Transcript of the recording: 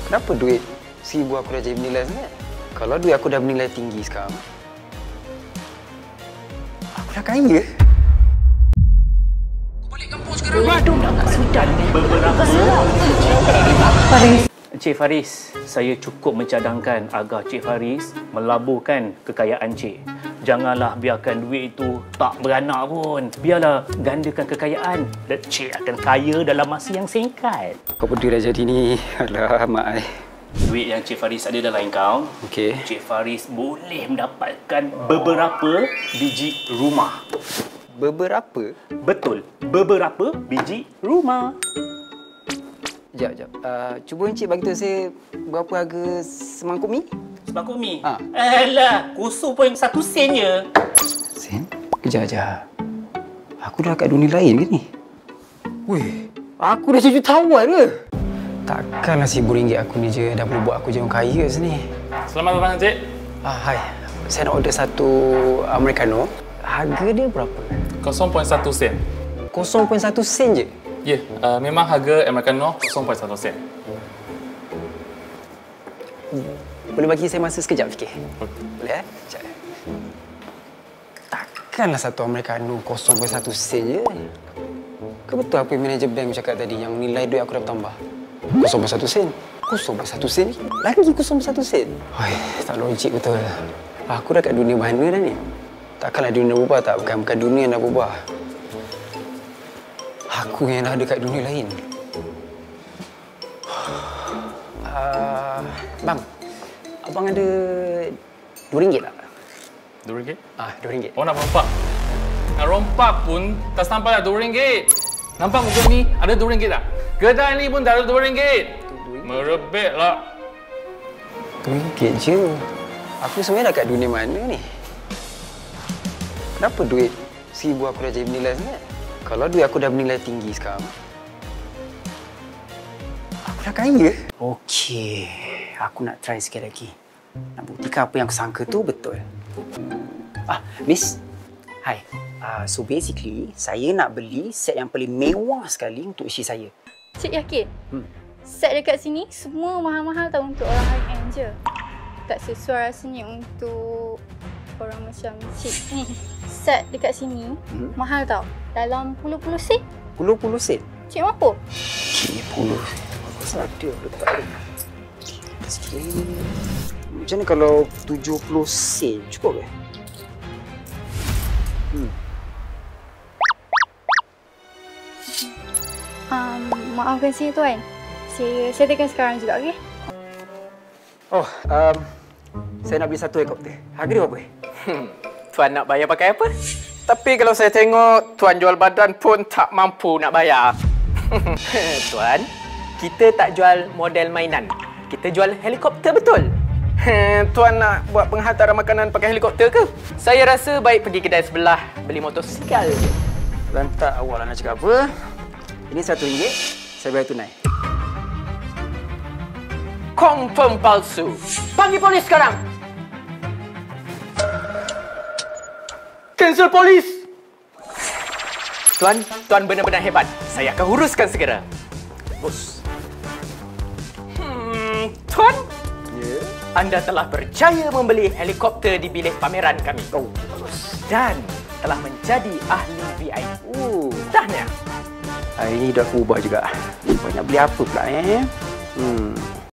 Kenapa duit 1,000 aku dah jadi bernilai sangat? Kalau duit aku dah bernilai tinggi sekarang, aku dah kaya. Balik kampung sekarang. Waduh, dah kat Sudan ni. Beberapa Faris. Encik Faris, saya cukup mencadangkan agar Cik Faris melaburkan kekayaan Cik. Janganlah biarkan duit itu tak beranak pun. Biarlah gandakan kekayaan dan Cik akan kaya dalam masa yang singkat. Kau berdua dah jadi ni. Alah, mak. Duit yang Cik Faris ada dalam akaun, Okey. Cik Faris boleh mendapatkan beberapa biji rumah. Beberapa? Betul, beberapa biji rumah. Sekejap. Cuba Encik bagi tahu saya berapa harga semangkuk mi? Semangkuk mi? Ha. Alah, 0.1 sen je. Sen? Kejap. Aku dah kat dunia lain ke ni? Weh, aku dah jutawan ke? Takkanlah RM1,000 aku ni je dah boleh buat aku jadi orang kaya sini. Selamat datang, Encik. Hai. Saya nak order satu Americano. Harga dia berapa? 0.1 sen. 0.1 sen je? Ya, memang harga Americano 0.1 sen. Boleh bagi saya masa sekejap fikir? Boleh Sekejap. Takkanlah satu Americano 0.1 sen je. Ke betul apa yang manager bank cakap tadi yang nilai duit aku dah bertambah? 0.1 sen? 0.1 sen? Lagi 0.1 sen? Tak logik betul. Aku dah kat dunia mana dah ni? Takkanlah dunia dah berubah tak? Bukan dunia yang dah berubah. Aku yang dah ada kat dunia lain. Bang, abang ada RM2 tak? RM2? RM2. Oh, nak rompak? Nak rompak pun tak sampai lah RM2. Nampak muka ni ada RM2 tak? Kedai ni pun tak ada RM2. Merebek lah. RM2 je. Aku sebenarnya dah kat dunia mana ni? Kenapa duit 1,000 aku dah jadi bernilai sangat? Kalau duit aku dah bernilai tinggi sekarang, aku dah kaya. Okey, aku nak try sekali lagi. Nak buktikan apa yang aku sangka tu betul. Miss. Hai. So basically, saya nak beli set yang paling mewah sekali untuk isteri saya. Cik yakin? Set dekat sini semua mahal-mahal tau untuk orang high-end je. Tak sesuai rasanya untuk orang macam Cik ni. Set dekat sini mahal tau. Dalam puluh-puluh sen. Puluh-puluh sen? Cik mampu? Okey, puluh. Ada letak ni. Sikit. Macam mana kalau 70 sen? Cukup ke? Maafkan saya tuan. Saya tekan sekarang juga, okey? Saya nak beli satu helikopter. Harga dia berapa? Tuan nak bayar pakai apa? Tapi kalau saya tengok Tuan jual badan pun tak mampu nak bayar. Tuan, kita tak jual model mainan. Kita jual helikopter betul. Tuan nak buat penghantaran makanan pakai helikopter ke? Saya rasa baik pergi kedai sebelah beli motosikal. Lantak awak lah nak cakap apa? Ini RM1. Saya bayar tunai. Confirm palsu. Panggil polis sekarang. Cancel polis. Tuan benar-benar hebat. Saya akan uruskan segera. Bos. Tuan? Ya? Anda telah berjaya membeli helikopter di bilik pameran kami. Dan telah menjadi ahli VIP. Tahniah. Hari ini dah aku ubah juga. Banyak beli apa pula